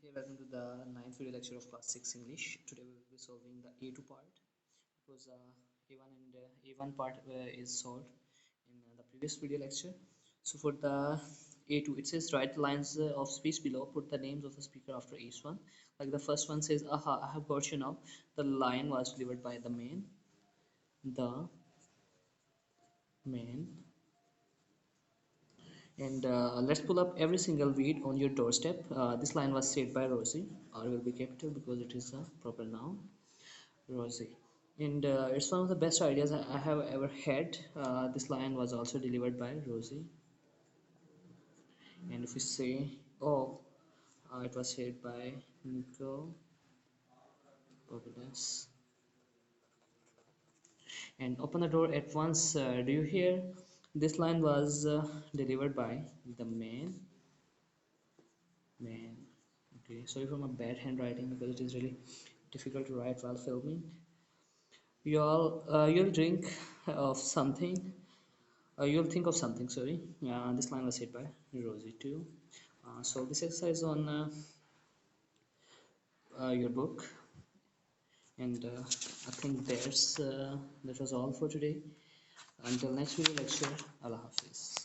Hey, welcome to the ninth video lecture of class 6 English. Today we will be solving the A2 part because A1 and A1 part is solved in the previous video lecture. So for the A2, it says write the lines of speech below, put the names of the speaker after each one. Like the first one says, aha, I have got you now. The line was delivered by the man. And let's pull up every single weed on your doorstep. This line was said by Rosie. R will be capital because it is a proper noun. Rosie. And it's one of the best ideas I have ever had. This line was also delivered by Rosie. And if we say, oh, it was said by Nico Populus. And open the door at once. Do you hear? This line was delivered by the man. Okay, sorry for my bad handwriting because it is really difficult to write while filming. You'll drink of something. You'll think of something. Sorry. This line was said by Rosie too. So this exercise on your book, and I think that was all for today. Until next video lecture. Allah Hafiz.